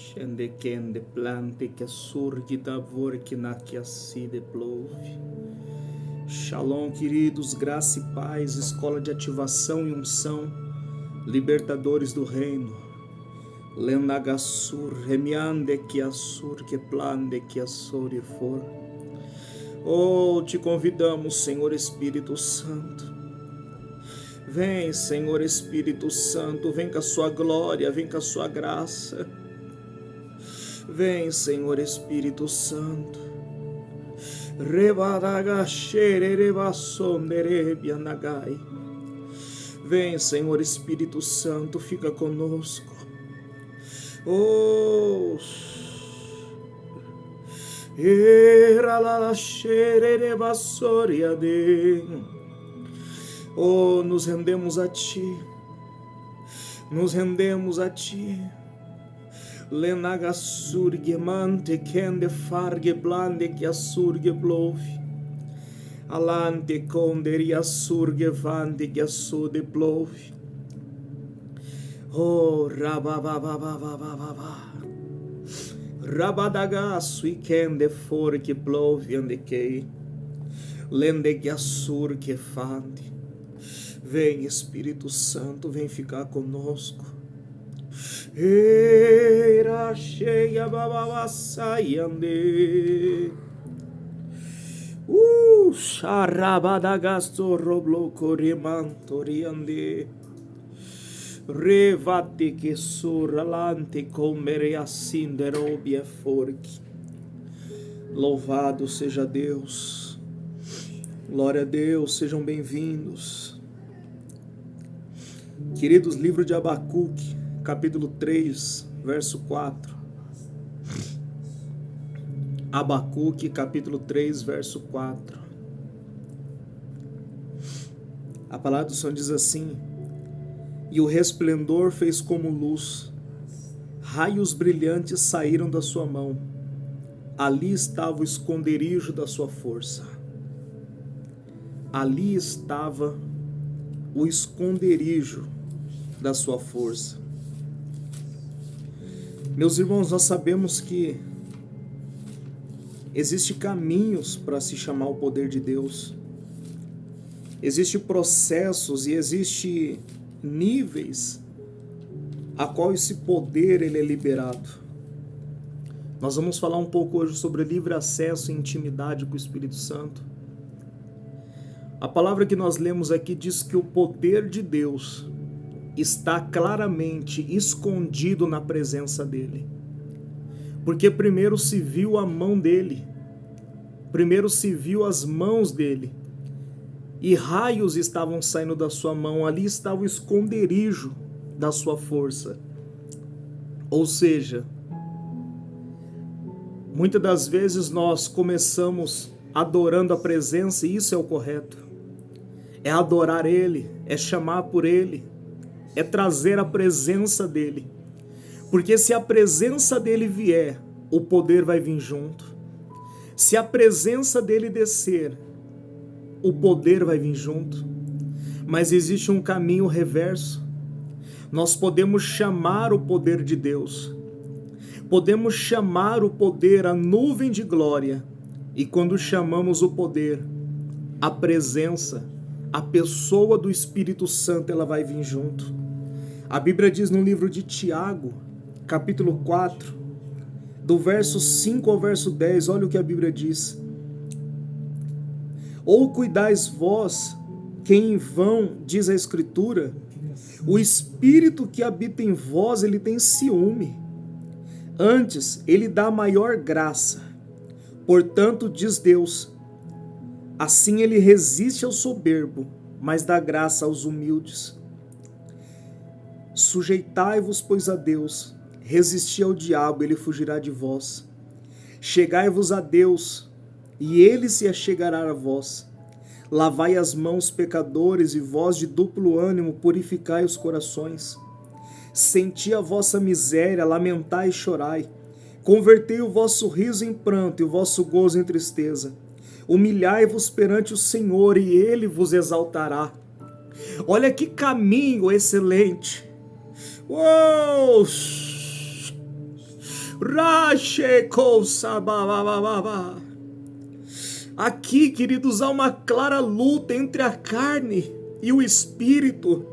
Scende kende plante que surgita vorkina que asside plove. Shalom, queridos, graça e paz, escola de ativação e unção, libertadores do reino. Lenagassur, remiande que assur, que plande que assur e for. Oh, te convidamos, Senhor Espírito Santo. Vem, Senhor Espírito Santo, vem com a sua glória, vem com a sua graça. Vem, Senhor Espírito Santo. Vem, Senhor Espírito Santo, fica conosco. Oh, oh, nos rendemos a Ti, nos rendemos a Ti. Lenaga surge mante kende farge blande que a surge blove. Alante conderia surge vande que a sude blove. Oh, rabababababababa. Rabadagaço e kende for que blove ande que. Lende que a surge fande. Vem, Espírito Santo, vem ficar conosco. Era cheia bababasaiande. Charabadagasto roblo corimantoriande. Revate que surralante comere assim derobia forque. Louvado seja Deus. Glória a Deus, sejam bem-vindos. Queridos, livro de Abacuque, capítulo 3, verso 4. Abacuque, capítulo 3, verso 4. A palavra do Senhor diz assim: e o resplendor fez como luz, raios brilhantes saíram da sua mão, ali estava o esconderijo da sua força. Ali estava o esconderijo da sua força. Meus irmãos, nós sabemos que existem caminhos para se chamar o poder de Deus. Existem processos e existem níveis a qual esse poder ele é liberado. Nós vamos falar um pouco hoje sobre livre acesso e intimidade com o Espírito Santo. A palavra que nós lemos aqui diz que o poder de Deus está claramente escondido na presença dele. Porque primeiro se viu a mão dele, primeiro se viu as mãos dele, e raios estavam saindo da sua mão, ali estava o esconderijo da sua força. Ou seja, muitas das vezes nós começamos adorando a presença, e isso é o correto. É adorar ele, é chamar por ele, é trazer a presença dele. Porque se a presença dele vier, o poder vai vir junto. Se a presença dele descer, o poder vai vir junto. Mas existe um caminho reverso. Nós podemos chamar o poder de Deus. Podemos chamar o poder, a nuvem de glória. E quando chamamos o poder, a presença, a pessoa do Espírito Santo, ela vai vir junto. A Bíblia diz no livro de Tiago, capítulo 4, do verso 5 ao verso 10, olha o que a Bíblia diz. Ou cuidais vós, que em vão, diz a Escritura, o Espírito que habita em vós, ele tem ciúme. Antes, ele dá maior graça. Portanto, diz Deus, assim ele resiste ao soberbo, mas dá graça aos humildes. Sujeitai-vos, pois, a Deus, resisti ao diabo, ele fugirá de vós. Chegai-vos a Deus, e ele se achegará a vós. Lavai as mãos, pecadores, e vós de duplo ânimo, purificai os corações. Senti a vossa miséria, lamentai e chorai. Convertei o vosso riso em pranto e o vosso gozo em tristeza. Humilhai-vos perante o Senhor e Ele vos exaltará. Olha que caminho excelente. Uou! Aqui, queridos, há uma clara luta entre a carne e o espírito.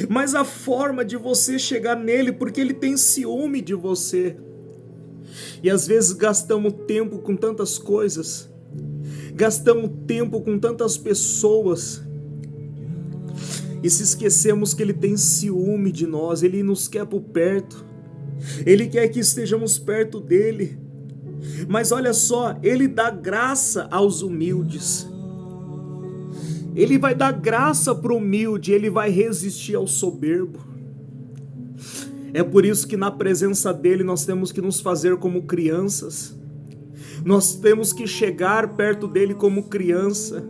Mas a forma de você chegar nele, porque ele tem ciúme de você. E às vezes gastamos tempo com tantas coisas, gastamos tempo com tantas pessoas, e se esquecemos que ele tem ciúme de nós, ele nos quer por perto, ele quer que estejamos perto dele. Mas olha só, ele dá graça aos humildes. Ele vai dar graça para o humilde, ele vai resistir ao soberbo. É por isso que na presença dele nós temos que nos fazer como crianças. Nós temos que chegar perto dele como criança.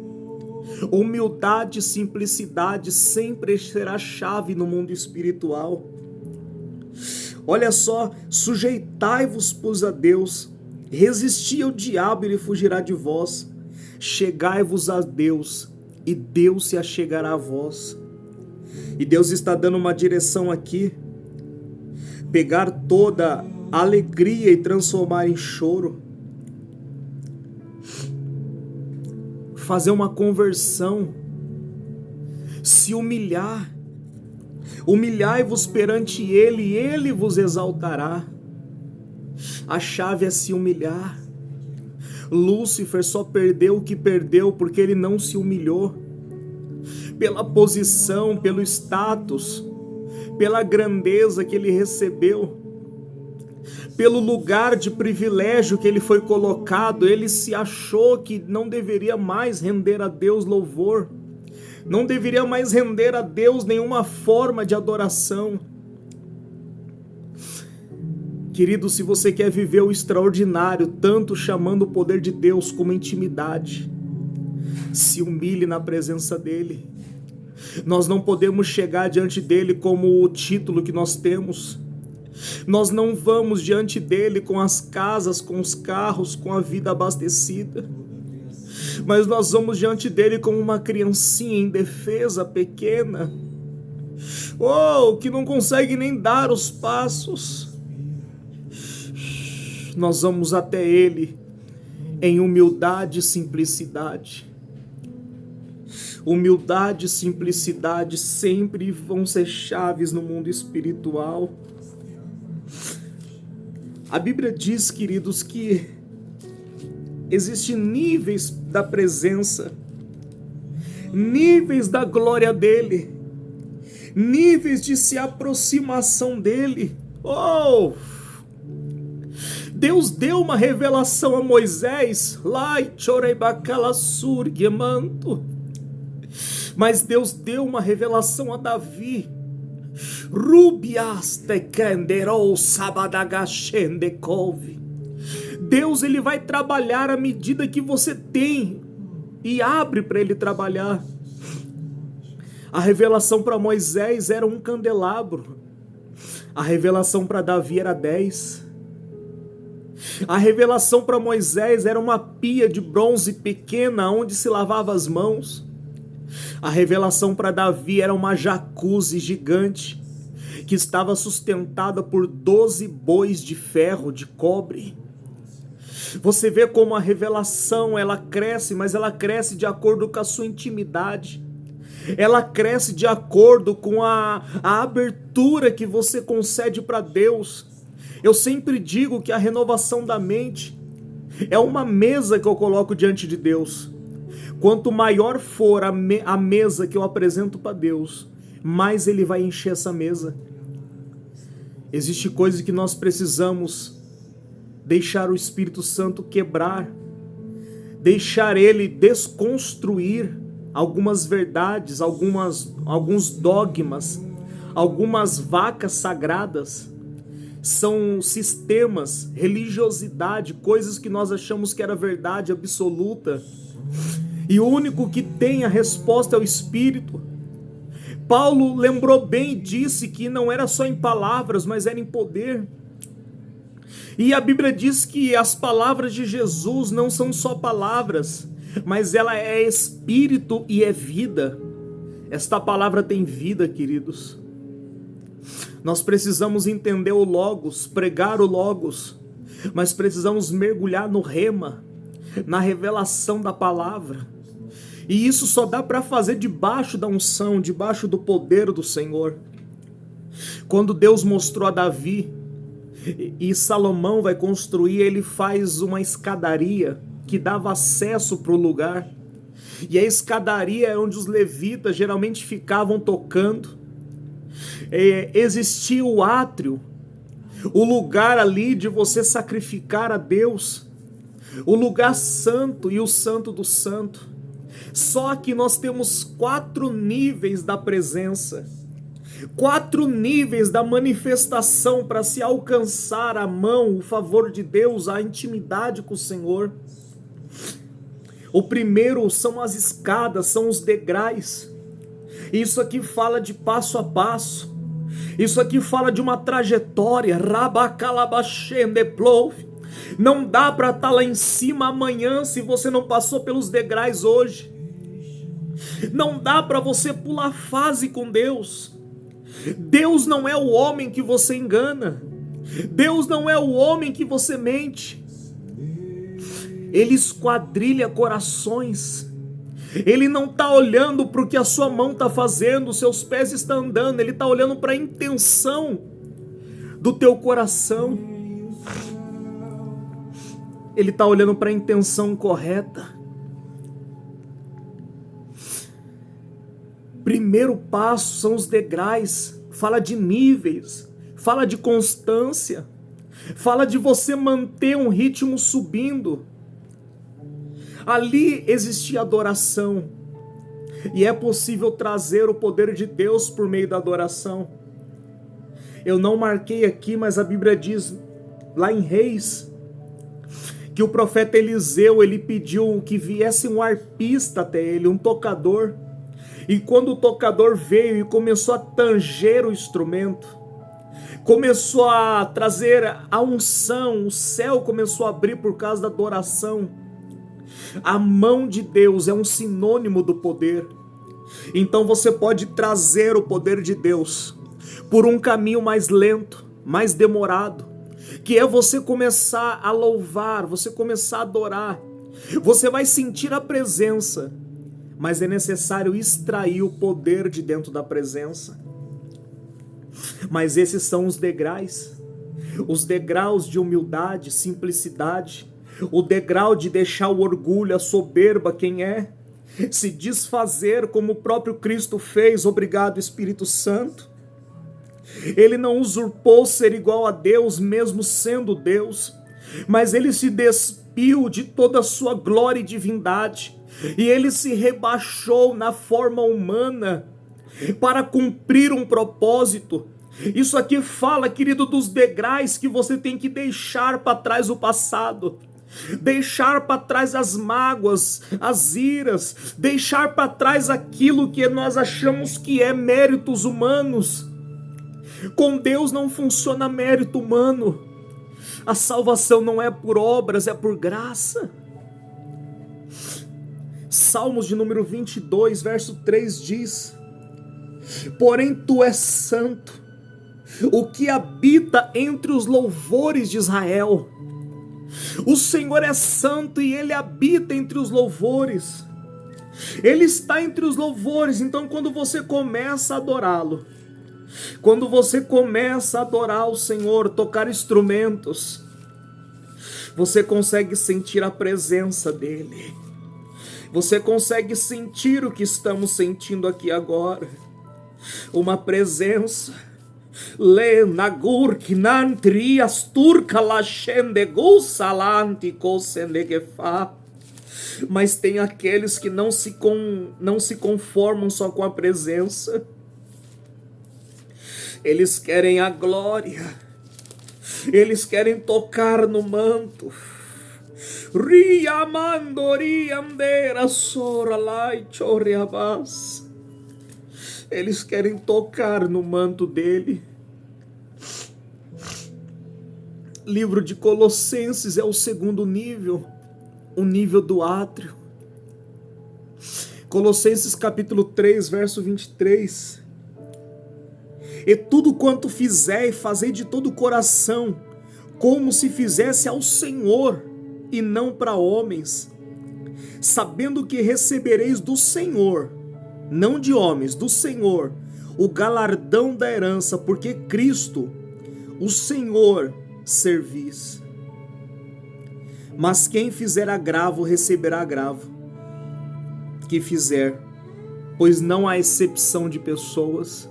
Humildade e simplicidade sempre será chave no mundo espiritual. Olha só, sujeitai-vos, pois, a Deus, resisti ao diabo e ele fugirá de vós. Chegai-vos a Deus e Deus se achegará a vós. E Deus está dando uma direção aqui. Pegar toda a alegria e transformar em choro. Fazer uma conversão. Se humilhar. Humilhai-vos perante ele e ele vos exaltará. A chave é se humilhar. Lúcifer só perdeu o que perdeu porque ele não se humilhou. Pela posição, pelo status, pela grandeza que ele recebeu, pelo lugar de privilégio que ele foi colocado, ele se achou que não deveria mais render a Deus louvor, não deveria mais render a Deus nenhuma forma de adoração. Querido, se você quer viver o extraordinário, tanto chamando o poder de Deus como intimidade, se humilhe na presença dele. Nós não podemos chegar diante dele como o título que nós temos. Nós não vamos diante dele com as casas, com os carros, com a vida abastecida. Mas nós vamos diante dele como uma criancinha indefesa, pequena, que não consegue nem dar os passos. Nós vamos até ele em humildade e simplicidade. Humildade e simplicidade sempre vão ser chaves no mundo espiritual. A Bíblia diz, queridos, que existem níveis da presença, níveis da glória dele, níveis de se aproximação dele. Deus deu uma revelação a Moisés, mas Deus deu uma revelação a Davi. Deus, ele vai trabalhar à medida que você tem e abre para ele trabalhar. A revelação para Moisés era um candelabro, a revelação para Davi era 10. A revelação para Moisés era uma pia de bronze pequena onde se lavava as mãos. A revelação para Davi era uma jacuzzi gigante que estava sustentada por 12 bois de ferro, de cobre. Você vê como a revelação ela cresce, mas ela cresce de acordo com a sua intimidade. Ela cresce de acordo com a abertura que você concede para Deus. Eu sempre digo que a renovação da mente é uma mesa que eu coloco diante de Deus. Quanto maior for a mesa que eu apresento para Deus, mais Ele vai encher essa mesa. Existe coisa que nós precisamos deixar o Espírito Santo quebrar, deixar Ele desconstruir algumas verdades, alguns dogmas, algumas vacas sagradas. São sistemas, religiosidade, coisas que nós achamos que era verdade absoluta. E o único que tem a resposta é o Espírito. Paulo lembrou bem e disse que não era só em palavras, mas era em poder. E a Bíblia diz que as palavras de Jesus não são só palavras, mas ela é Espírito e é vida. Esta palavra tem vida, queridos. Nós precisamos entender o Logos, pregar o Logos, mas precisamos mergulhar no rema, na revelação da palavra. E isso só dá para fazer debaixo da unção, debaixo do poder do Senhor. Quando Deus mostrou a Davi, e Salomão vai construir, ele faz uma escadaria que dava acesso para o lugar. E a escadaria é onde os levitas geralmente ficavam tocando. Existia o átrio, o lugar ali de você sacrificar a Deus, o lugar santo e o santo do santo. Só que nós temos 4 níveis da presença, 4 níveis da manifestação para se alcançar a mão, o favor de Deus, a intimidade com o Senhor. O primeiro são as escadas, são os degraus. Isso aqui fala de passo a passo. Isso aqui fala de uma trajetória. Não dá para estar lá em cima amanhã se você não passou pelos degraus hoje. Não dá para você pular fase com Deus. Deus não é o homem que você engana. Deus não é o homem que você mente. Ele esquadrilha corações. Ele não está olhando para o que a sua mão está fazendo, os seus pés estão andando. Ele está olhando para a intenção do teu coração. Ele está olhando para a intenção correta. Primeiro passo são os degraus. Fala de níveis, fala de constância, fala de você manter um ritmo subindo. Ali existia adoração, e é possível trazer o poder de Deus por meio da adoração. Eu não marquei aqui, mas a Bíblia diz lá em Reis que o profeta Eliseu, ele pediu que viesse um arpista até ele, um tocador. E quando o tocador veio e começou a tanger o instrumento, começou a trazer a unção, o céu começou a abrir por causa da adoração. A mão de Deus é um sinônimo do poder. Então você pode trazer o poder de Deus por um caminho mais lento, mais demorado, que é você começar a louvar, você começar a adorar. Você vai sentir a presença, mas é necessário extrair o poder de dentro da presença. Mas esses são os degraus de humildade, simplicidade, o degrau de deixar o orgulho, a soberba, quem é, se desfazer como o próprio Cristo fez. Obrigado, Espírito Santo. Ele não usurpou ser igual a Deus, mesmo sendo Deus, mas ele se despiu de toda a sua glória e divindade, e ele se rebaixou na forma humana para cumprir um propósito. Isso aqui fala, querido, dos degraus que você tem que deixar para trás o passado, deixar para trás as mágoas, as iras, deixar para trás aquilo que nós achamos que é méritos humanos. Com Deus não funciona mérito humano. A salvação não é por obras, é por graça. Salmos de número 22, verso 3 diz: porém tu és santo, o que habita entre os louvores de Israel. O Senhor é santo e Ele habita entre os louvores. Ele está entre os louvores. Então quando você começa a adorá-lo, quando você começa a adorar o Senhor, tocar instrumentos, você consegue sentir a presença dEle. Você consegue sentir o que estamos sentindo aqui agora. Uma presença. Mas tem aqueles que não se conformam só com a presença. Eles querem a glória. Eles querem tocar no manto. Eles querem tocar no manto dele. Livro de Colossenses é o segundo nível, o nível do átrio. Colossenses capítulo 3, verso 23. E tudo quanto fizer, fazei de todo o coração, como se fizesse ao Senhor e não para homens, sabendo que recebereis do Senhor, não de homens, do Senhor, o galardão da herança, porque Cristo, o Senhor, servis. Mas quem fizer agravo, receberá agravo que fizer, pois não há exceção de pessoas.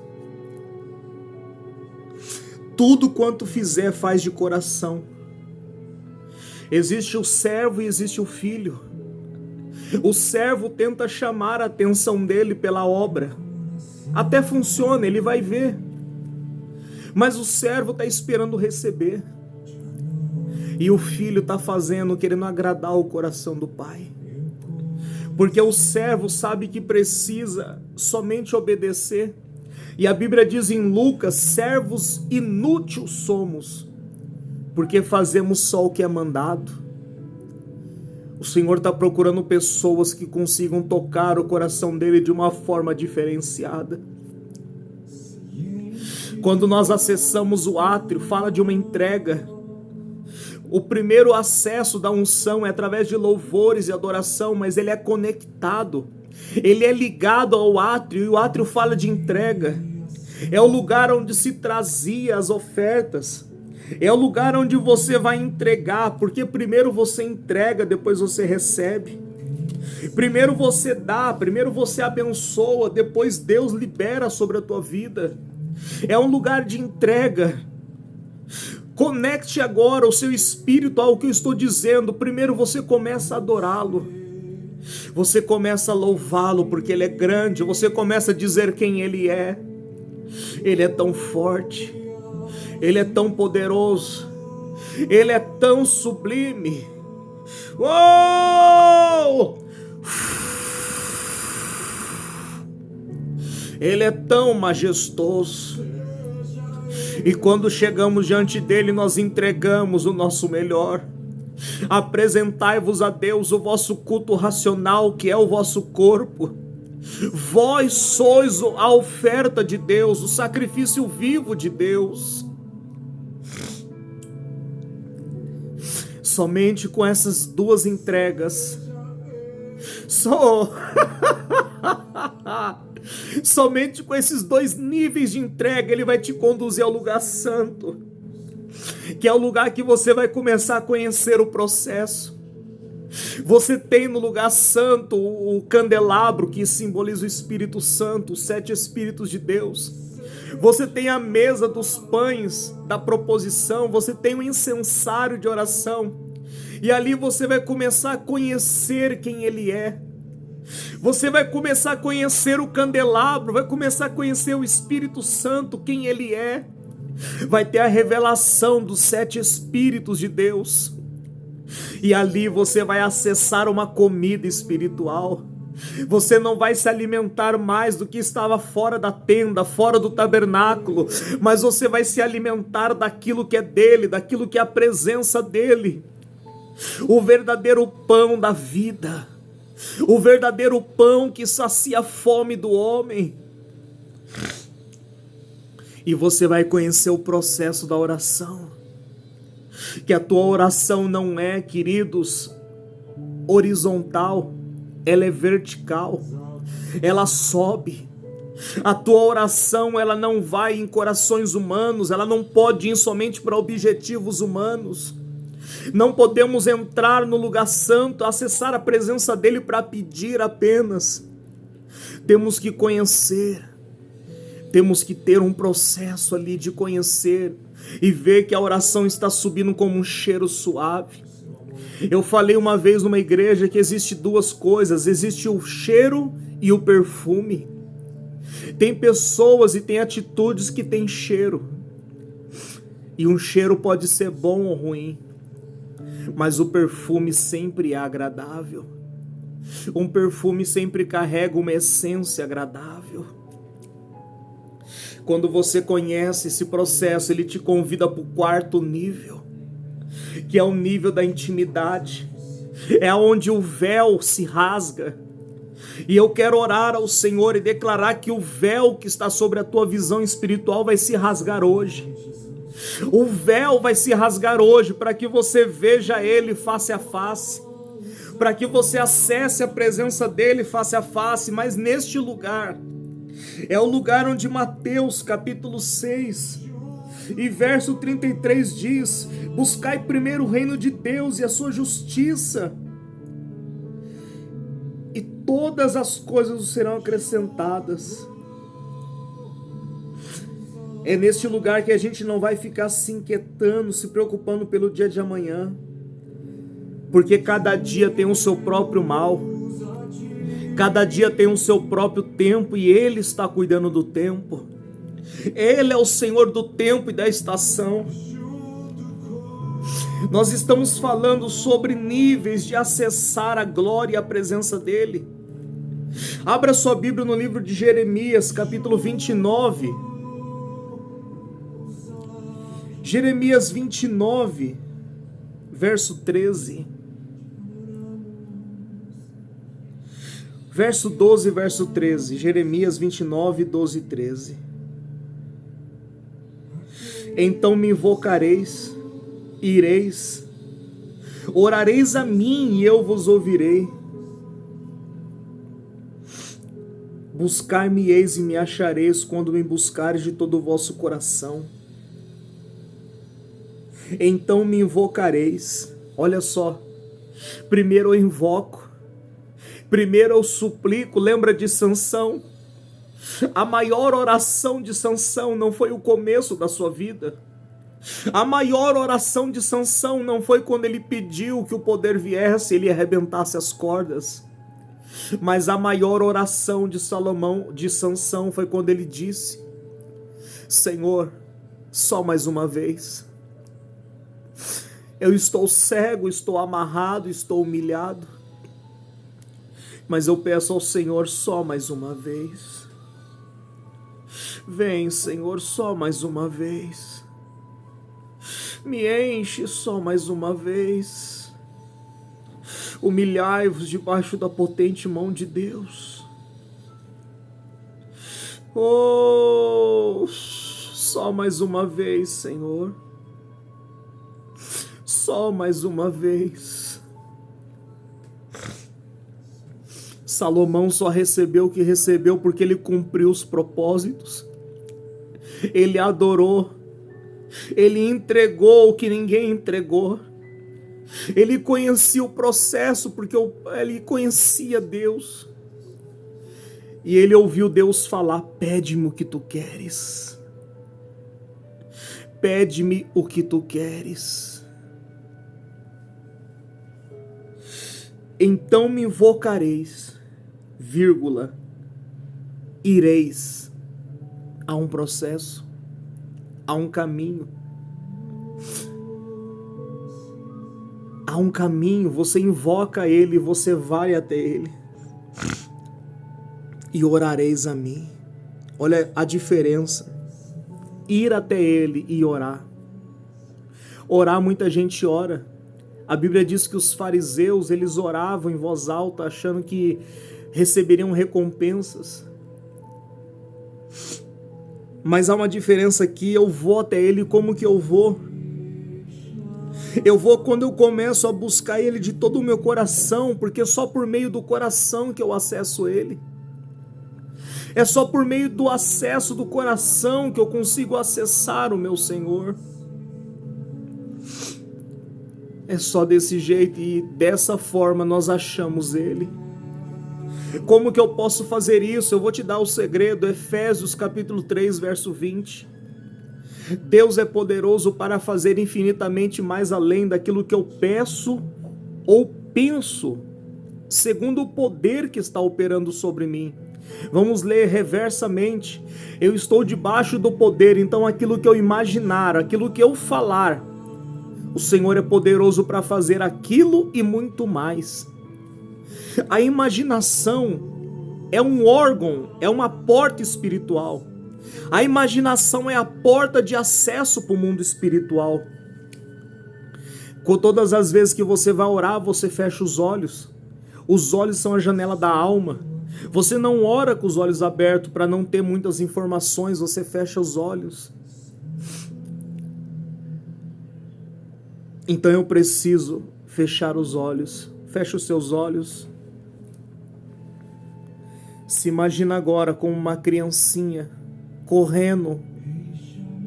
Tudo quanto fizer, faz de coração. Existe o servo e existe o filho. O servo tenta chamar a atenção dele pela obra. Até funciona, ele vai ver. Mas o servo está esperando receber. E o filho está fazendo, querendo agradar o coração do pai. Porque o servo sabe que precisa somente obedecer. E a Bíblia diz em Lucas: servos inúteis somos, porque fazemos só o que é mandado. O Senhor está procurando pessoas que consigam tocar o coração dele de uma forma diferenciada. Quando nós acessamos o átrio, fala de uma entrega. O primeiro acesso da unção é através de louvores e adoração, mas ele é conectado, ele é ligado ao átrio, e o átrio fala de entrega. É o lugar onde se trazia as ofertas, é o lugar onde você vai entregar, porque primeiro você entrega, depois você recebe. Primeiro você dá, primeiro você abençoa, depois Deus libera sobre a tua vida. É um lugar de entrega. Conecte agora o seu espírito ao que eu estou dizendo. Primeiro você começa a adorá-lo, você começa a louvá-lo porque ele é grande, você começa a dizer quem ele é. Ele é tão forte, ele é tão poderoso, ele é tão sublime. Oh! Ele é tão majestoso. E quando chegamos diante dele, nós entregamos o nosso melhor. Apresentai-vos a Deus o vosso culto racional, que é o vosso corpo. Vós sois a oferta de Deus, o sacrifício vivo de Deus. Somente com essas duas entregas, somente com esses dois níveis de entrega, ele vai te conduzir ao lugar santo, que é o lugar que você vai começar a conhecer o processo. Você tem no lugar santo o candelabro, que simboliza o Espírito Santo, os 7 Espíritos de Deus. Você tem a mesa dos pães da proposição, você tem o incensário de oração, e ali você vai começar a conhecer quem ele é. Você vai começar a conhecer o candelabro, vai começar a conhecer o Espírito Santo, quem ele é. Vai ter a revelação dos 7 Espíritos de Deus. E ali você vai acessar uma comida espiritual. Você não vai se alimentar mais do que estava fora da tenda, fora do tabernáculo, mas você vai se alimentar daquilo que é dele, daquilo que é a presença dele. O verdadeiro pão da vida, o verdadeiro pão que sacia a fome do homem. E você vai conhecer o processo da oração, que a tua oração não é, queridos, horizontal, ela é vertical, ela sobe. A tua oração, ela não vai em corações humanos, ela não pode ir somente para objetivos humanos. Não podemos entrar no lugar santo, acessar a presença dele para pedir apenas. Temos que conhecer, temos que ter um processo ali de conhecer e ver que a oração está subindo como um cheiro suave. Eu falei uma vez numa igreja que existe duas coisas, existe o cheiro e o perfume. Tem pessoas e tem atitudes que têm cheiro, e um cheiro pode ser bom ou ruim, mas o perfume sempre é agradável. Um perfume sempre carrega uma essência agradável. Quando você conhece esse processo, ele te convida para o 4º nível, que é o nível da intimidade. É onde o véu se rasga, E eu quero orar ao Senhor e declarar que o véu que está sobre a tua visão espiritual vai se rasgar hoje. O véu vai se rasgar hoje para que você veja Ele face a face, para que você acesse a presença dEle face a face. Mas neste lugar, é o lugar onde Mateus capítulo 6 e verso 33 diz: buscai primeiro o reino de Deus e a sua justiça, e todas as coisas serão acrescentadas. É neste lugar que a gente não vai ficar se inquietando, se preocupando pelo dia de amanhã, porque cada dia tem o seu próprio mal, cada dia tem o seu próprio tempo, e Ele está cuidando do tempo. Ele é o Senhor do tempo e da estação. Nós estamos falando sobre níveis de acessar a glória e a presença dEle. Abra sua Bíblia no livro de Jeremias, capítulo 29. Jeremias 29, verso 13. Verso 12, verso 13. Jeremias 29, 12 e 13. Então me invocareis, ireis, orareis a mim e eu vos ouvirei. Buscar-me-eis e me achareis quando me buscareis de todo o vosso coração. Então me invocareis. Olha só, primeiro eu invoco, primeiro eu suplico. Lembra de Sansão? A maior oração de Sansão não foi o começo da sua vida. A maior oração de Sansão não foi quando ele pediu que o poder viesse e ele arrebentasse as cordas. Mas a maior oração de Sansão foi quando ele disse: Senhor, só mais uma vez. Eu estou cego, estou amarrado, estou humilhado, mas eu peço ao Senhor só mais uma vez. Vem, Senhor, só mais uma vez. Me enche só mais uma vez. Humilhai-vos debaixo da potente mão de Deus. Oh, só mais uma vez, Senhor. Só mais uma vez. Salomão só recebeu o que recebeu porque ele cumpriu os propósitos. Ele adorou. Ele entregou o que ninguém entregou. Ele conhecia o processo porque ele conhecia Deus. E ele ouviu Deus falar: pede-me o que tu queres. Pede-me o que tu queres. Então me invocareis, vírgula, ireis. Há um processo, há um caminho. Há um caminho, você invoca Ele, você vai até Ele. E orareis a mim. Olha a diferença. Ir até Ele e orar. Orar, muita gente ora. A Bíblia diz que os fariseus, eles oravam em voz alta, achando que receberiam recompensas. Mas há uma diferença aqui. Eu vou até Ele. Como que eu vou? Eu vou quando eu começo a buscar Ele de todo o meu coração, porque é só por meio do coração que eu acesso Ele. É só por meio do acesso do coração que eu consigo acessar o meu Senhor. É só desse jeito e dessa forma nós achamos Ele. Como que eu posso fazer isso? Eu vou te dar o segredo. Efésios capítulo 3, verso 20. Deus é poderoso para fazer infinitamente mais além daquilo que eu peço ou penso, segundo o poder que está operando sobre mim. Vamos ler reversamente. Eu estou debaixo do poder, então aquilo que eu imaginar, aquilo que eu falar, o Senhor é poderoso para fazer aquilo e muito mais. A imaginação é um órgão, é uma porta espiritual. A imaginação é a porta de acesso para o mundo espiritual. Com todas as vezes que você vai orar, você fecha os olhos. Os olhos são a janela da alma. Você não ora com os olhos abertos para não ter muitas informações, você fecha os olhos. Então eu preciso fechar os olhos. Feche os seus olhos. Se imagina agora como uma criancinha correndo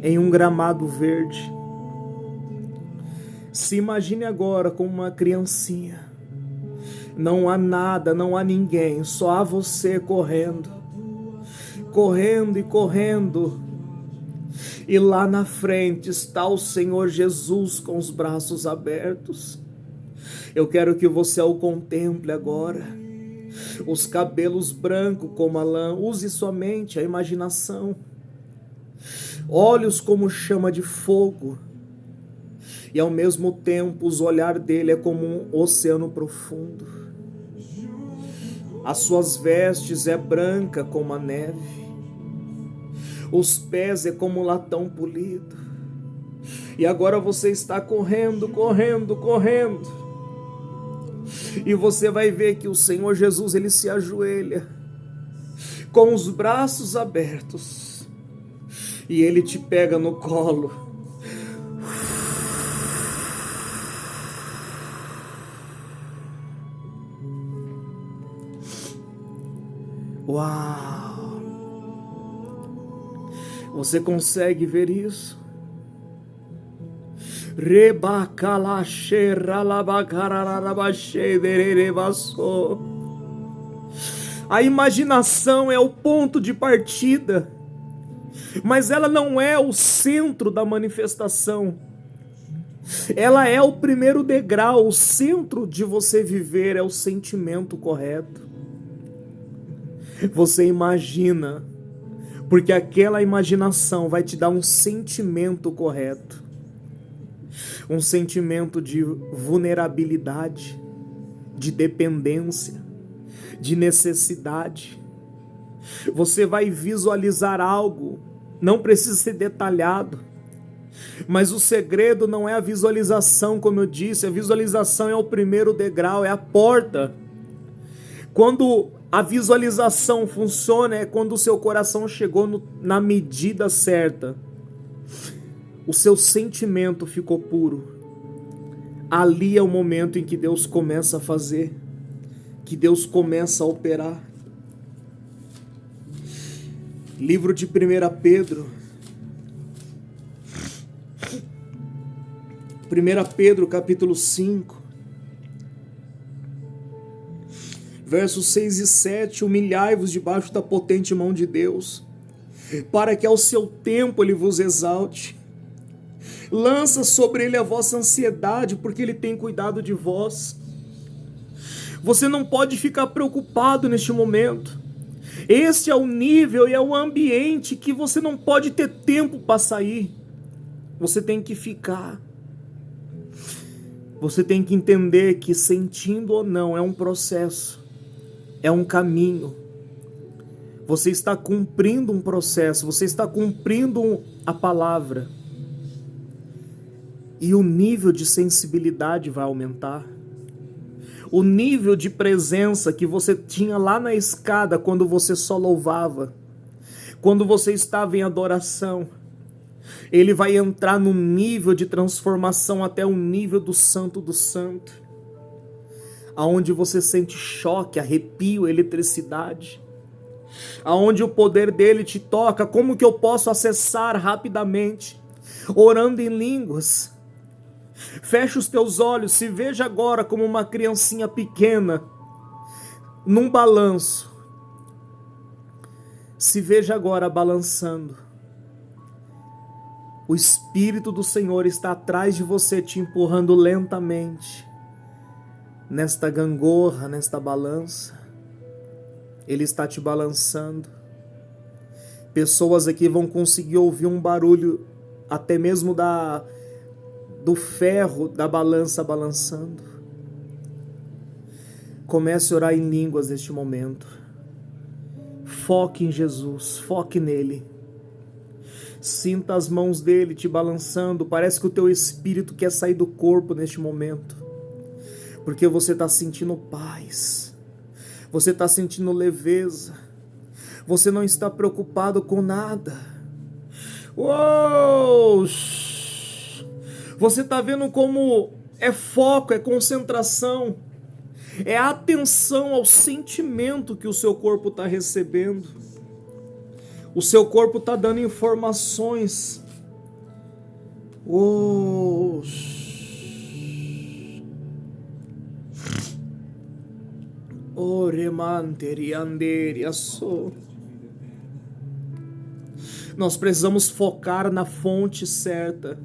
em um gramado verde. Se imagine agora como uma criancinha. Não há nada, não há ninguém, só há você correndo. Correndo e correndo. E lá na frente está o Senhor Jesus com os braços abertos. Eu quero que você o contemple agora. Os cabelos brancos como a lã, use somente a imaginação. Olhos como chama de fogo. E ao mesmo tempo os olhares dele é como um oceano profundo. As suas vestes é branca como a neve. Os pés é como um latão polido. E agora você está correndo, correndo, correndo. E você vai ver que o Senhor Jesus, ele se ajoelha com os braços abertos. E ele te pega no colo. Uau! Você consegue ver isso? A imaginação é o ponto de partida, mas ela não é o centro da manifestação. Ela é o primeiro degrau. O centro de você viver é o sentimento correto. Você imagina, porque aquela imaginação vai te dar um sentimento correto. Um sentimento de vulnerabilidade, de dependência, de necessidade. Você vai visualizar algo, não precisa ser detalhado, mas o segredo não é a visualização, como eu disse. A visualização é o primeiro degrau, é a porta. Quando a visualização funciona, é quando o seu coração chegou na medida certa. O seu sentimento ficou puro. Ali é o momento em que Deus começa a fazer, que Deus começa a operar. Livro de 1 Pedro. 1 Pedro capítulo 5. Versos 6 e 7, humilhai-vos debaixo da potente mão de Deus, para que ao seu tempo ele vos exalte. Lança sobre ele a vossa ansiedade, porque ele tem cuidado de vós. Você não pode ficar preocupado neste momento. Este é o nível e é o ambiente que você não pode ter tempo para sair. Você tem que ficar. Você tem que entender que sentindo ou não é um processo. É um caminho. Você está cumprindo um processo, você está cumprindo a palavra. E o nível de sensibilidade vai aumentar. O nível de presença que você tinha lá na escada quando você só louvava, quando você estava em adoração, ele vai entrar no nível de transformação até o nível do Santo do Santo, aonde você sente choque, arrepio, eletricidade, aonde o poder dele te toca. Como que eu posso acessar rapidamente? Orando em línguas. Fecha os teus olhos, se veja agora como uma criancinha pequena, num balanço. Se veja agora balançando. O Espírito do Senhor está atrás de você, te empurrando lentamente, nesta gangorra, nesta balança. Ele está te balançando. Pessoas aqui vão conseguir ouvir um barulho, até mesmo do ferro da balança balançando. Comece a orar em línguas neste momento. Foque em Jesus, foque nele. Sinta as mãos dele te balançando. Parece que o teu espírito quer sair do corpo neste momento, porque você está sentindo paz, Você está sentindo leveza. Você não está preocupado com nada. Uou! Você está vendo como é foco, é concentração, é atenção ao sentimento que o seu corpo está recebendo. O seu corpo está dando informações. Uou! Nós precisamos focar na fonte certa.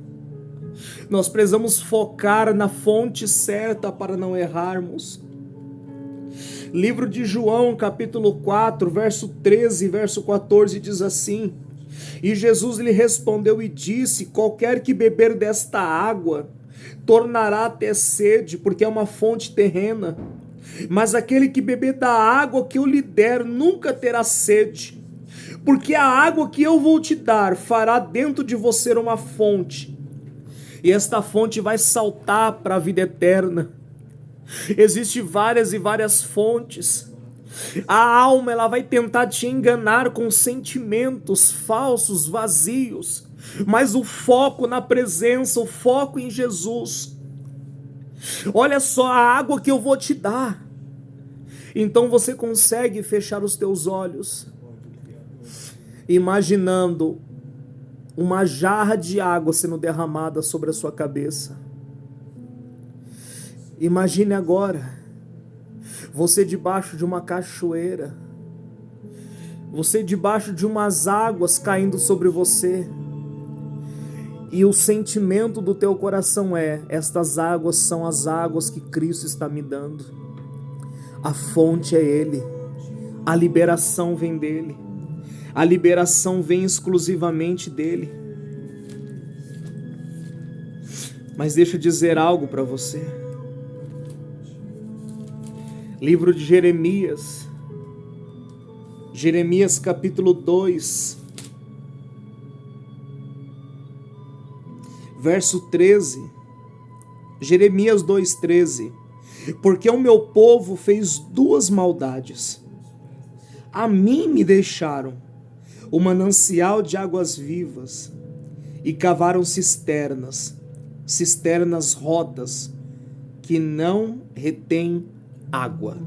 Nós precisamos focar na fonte certa para não errarmos. Livro de João, capítulo 4, verso 13 e verso 14 diz assim: E Jesus lhe respondeu e disse: Qualquer que beber desta água tornará a ter sede, porque é uma fonte terrena. Mas aquele que beber da água que eu lhe der nunca terá sede, porque a água que eu vou te dar fará dentro de você uma fonte, e esta fonte vai saltar para a vida eterna. Existem várias e várias fontes. A alma, ela vai tentar te enganar com sentimentos falsos, vazios, mas o foco na presença, o foco em Jesus. Olha só a água que eu vou te dar. Então você consegue fechar os teus olhos, imaginando uma jarra de água sendo derramada sobre a sua cabeça. Imagine agora você debaixo de uma cachoeira, você debaixo de umas águas caindo sobre você, e o sentimento do teu coração é: estas águas são as águas que Cristo está me dando. A fonte é Ele, a liberação vem dEle, a liberação vem exclusivamente dEle. Mas deixa eu dizer algo para você. Livro de Jeremias, Jeremias capítulo 2, verso 13, Jeremias 2,13. Porque o meu povo fez duas maldades. A mim me deixaram o manancial de águas vivas e cavaram cisternas rotas que não retêm água.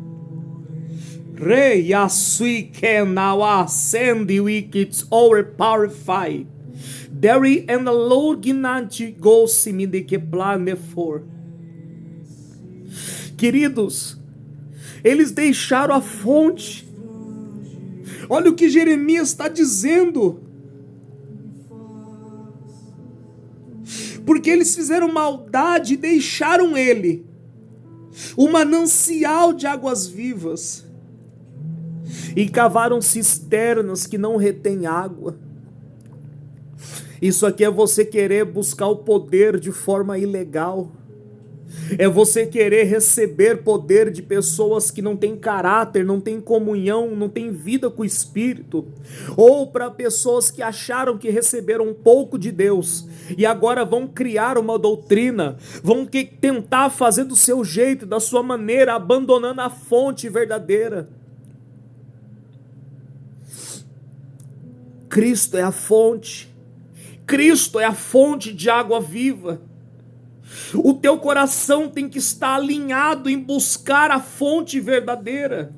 Rei Yasui Kenawa send wickets over purify. There and the Lord Ginanti goes me de que plane for. Queridos, eles deixaram a fonte. Olha o que Jeremias está dizendo. Porque eles fizeram maldade e deixaram ele, o manancial de águas vivas, e cavaram cisternas que não retêm água. Isso aqui é você querer buscar o poder de forma ilegal. É você querer receber poder de pessoas que não têm caráter, não têm comunhão, não têm vida com o Espírito. Ou para pessoas que acharam que receberam um pouco de Deus e agora vão criar uma doutrina, vão tentar fazer do seu jeito, da sua maneira, abandonando a fonte verdadeira. Cristo é a fonte. Cristo é a fonte de água viva. O teu coração tem que estar alinhado em buscar a fonte verdadeira.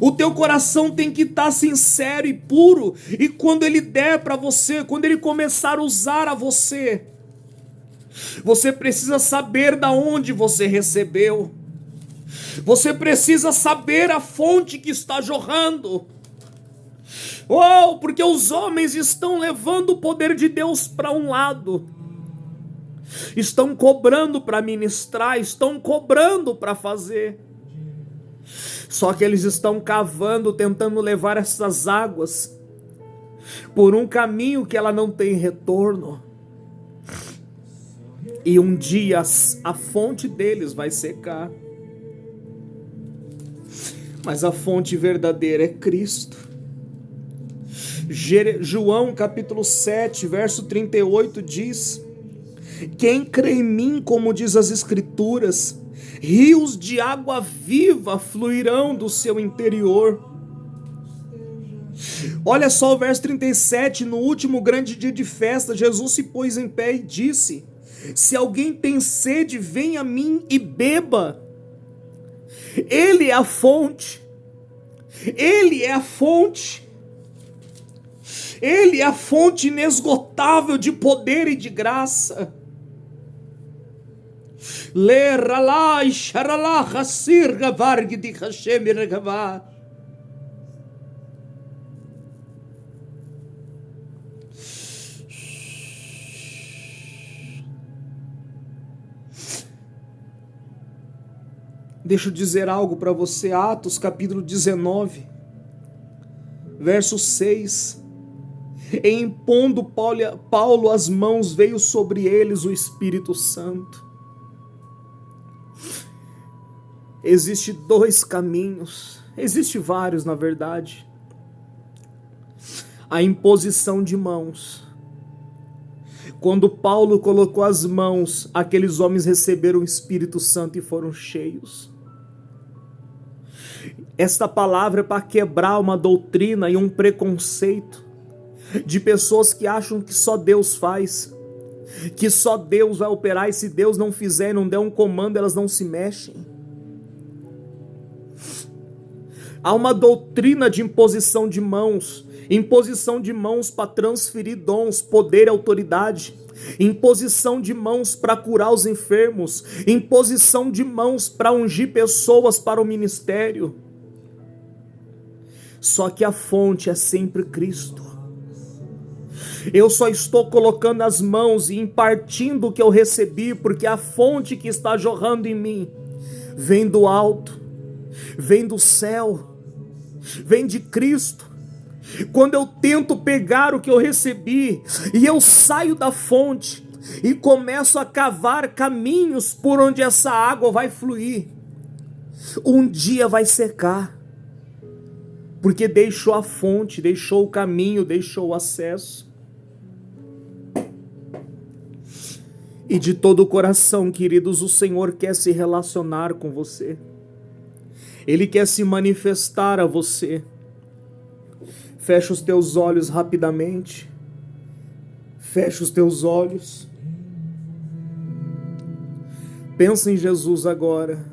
O teu coração tem que estar sincero e puro. E quando ele der para você, quando ele começar a usar a você, você precisa saber da onde você recebeu. Você precisa saber a fonte que está jorrando. Oh, porque os homens estão levando o poder de Deus para um lado. Estão cobrando para ministrar, estão cobrando para fazer. Só que eles estão cavando, tentando levar essas águas por um caminho que ela não tem retorno. E um dia a fonte deles vai secar. Mas a fonte verdadeira é Cristo. João capítulo 7, verso 38 diz: Quem crê em mim, como diz as Escrituras, rios de água viva fluirão do seu interior. Olha só o verso 37, no último grande dia de festa, Jesus se pôs em pé e disse: se alguém tem sede, venha a mim e beba. Ele é a fonte, Ele é a fonte, Ele é a fonte inesgotável de poder e de graça. Deixa eu dizer algo para você. Atos capítulo 19, verso 6. E impondo Paulo as mãos, veio sobre eles o Espírito Santo. Existem dois caminhos, existem vários na verdade. A imposição de mãos. Quando Paulo colocou as mãos, aqueles homens receberam o Espírito Santo e foram cheios. Esta palavra é para quebrar uma doutrina e um preconceito de pessoas que acham que só Deus faz, que só Deus vai operar, e se Deus não fizer e não der um comando, elas não se mexem. Há uma doutrina de imposição de mãos para transferir dons, poder e autoridade, imposição de mãos para curar os enfermos, imposição de mãos para ungir pessoas para o ministério. Só que a fonte é sempre Cristo. Eu só estou colocando as mãos e impartindo o que eu recebi, porque a fonte que está jorrando em mim vem do alto, vem do céu, vem de Cristo. Quando eu tento pegar o que eu recebi e eu saio da fonte e começo a cavar caminhos por onde essa água vai fluir, um dia vai secar, porque deixou a fonte, deixou o caminho, deixou o acesso. E de todo o coração, queridos, o Senhor quer se relacionar com você. Ele quer se manifestar a você. Fecha os teus olhos rapidamente. Fecha os teus olhos. Pensa em Jesus agora.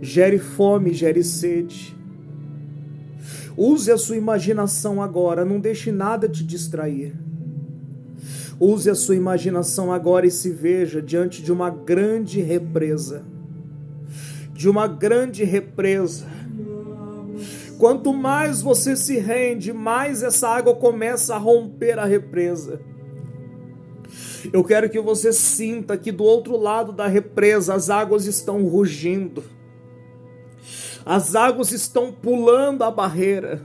Gere fome, gere sede. Use a sua imaginação agora. Não deixe nada te distrair. Use a sua imaginação agora e se veja diante de uma grande represa. De uma grande represa. Quanto mais você se rende, mais essa água começa a romper a represa. Eu quero que você sinta que do outro lado da represa as águas estão rugindo. As águas estão pulando a barreira.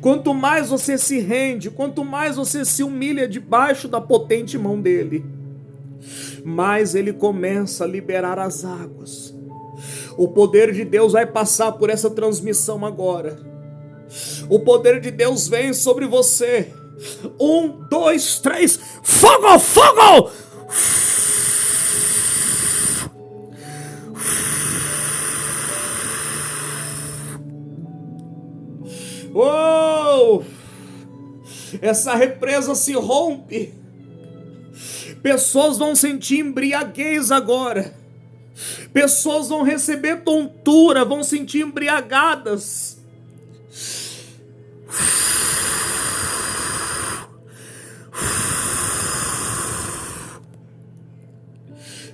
Quanto mais você se rende, quanto mais você se humilha debaixo da potente mão dele, mais ele começa a liberar as águas. O poder de Deus vai passar por essa transmissão agora. O poder de Deus vem sobre você. 1, 2, 3. Fogo, fogo! Oh! Essa represa se rompe. Pessoas vão sentir embriaguez agora. Pessoas vão receber tontura, vão sentir embriagadas.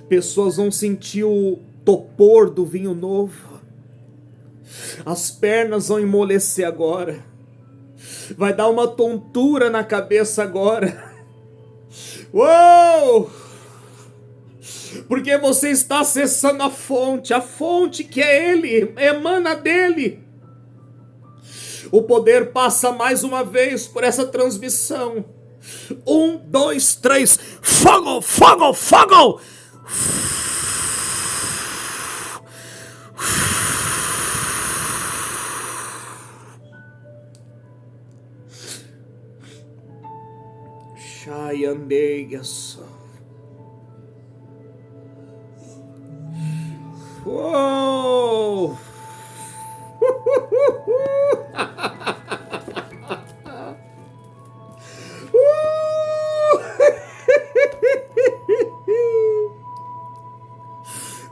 Pessoas vão sentir o topor do vinho novo. As pernas vão amolecer agora. Vai dar uma tontura na cabeça agora. Uou! Porque você está acessando a fonte que é Ele, emana dele. O poder passa mais uma vez por essa transmissão. 1, 2, 3, fogo, fogo, fogo! Chai andeias. Oh!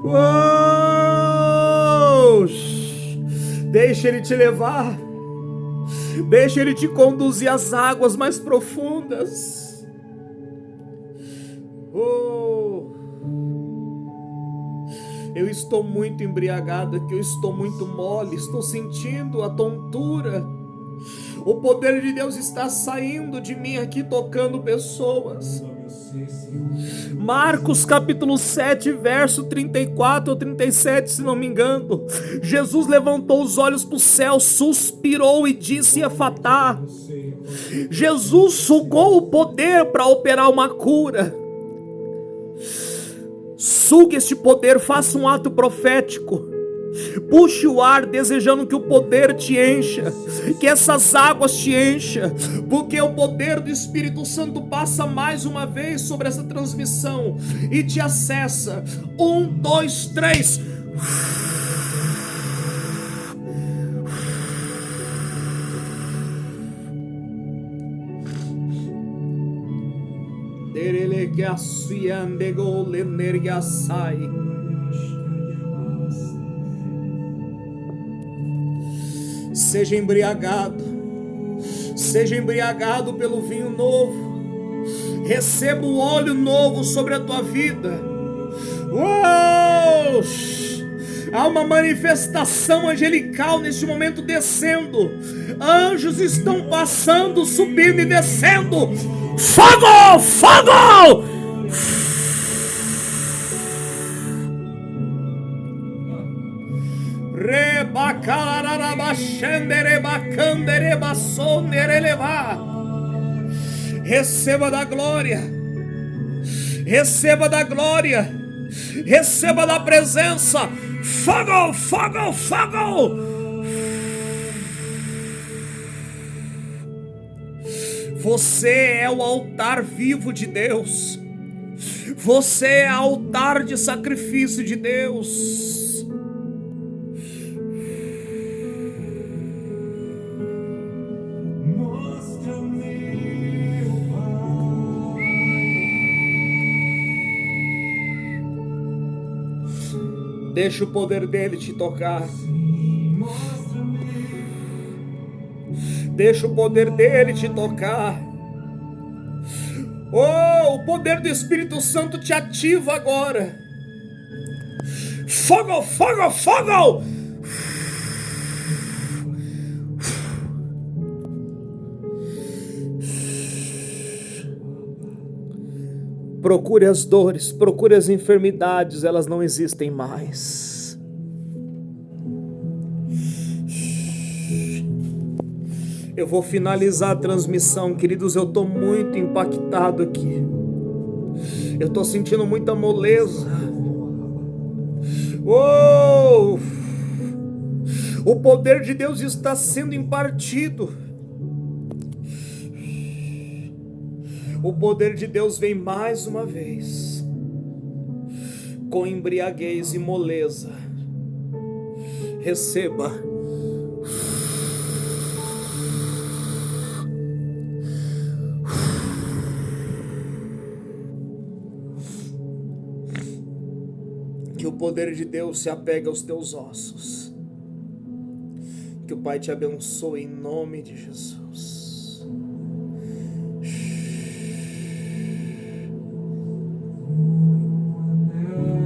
Oh! Deixa Ele te levar. Deixa Ele te conduzir às águas mais profundas. Oh! Eu estou muito embriagado aqui, eu estou muito mole, estou sentindo a tontura. O poder de Deus está saindo de mim aqui, tocando pessoas. Marcos capítulo 7, verso 34 ou 37, se não me engano. Jesus levantou os olhos para o céu, suspirou e disse: Efatá. Jesus sugou o poder para operar uma cura. Sugue este poder, faça um ato profético. Puxe o ar, desejando que o poder te encha, que essas águas te encham, porque o poder do Espírito Santo passa mais uma vez sobre essa transmissão e te acessa. 1, 2, 3. Seja embriagado pelo vinho novo. Receba o óleo novo sobre a tua vida. Uou! Há uma manifestação angelical neste momento descendo. Anjos estão passando, subindo e descendo. Fogo! Fogo! Receba da glória. Receba da glória. Receba da presença. Fogo, fogo, fogo. Você é o altar vivo de Deus. Você é altar de sacrifício de Deus. Deixa o poder dele te tocar. Deixa o poder dele te tocar. Oh, o poder do Espírito Santo te ativa agora. Fogo, fogo, fogo! Procure as dores, procure as enfermidades, elas não existem mais. Eu vou finalizar a transmissão, queridos, eu estou muito impactado aqui. Eu estou sentindo muita moleza. Oh! O poder de Deus está sendo impartido. O poder de Deus vem mais uma vez, com embriaguez e moleza. Receba. Que o poder de Deus se apegue aos teus ossos. Que o Pai te abençoe em nome de Jesus.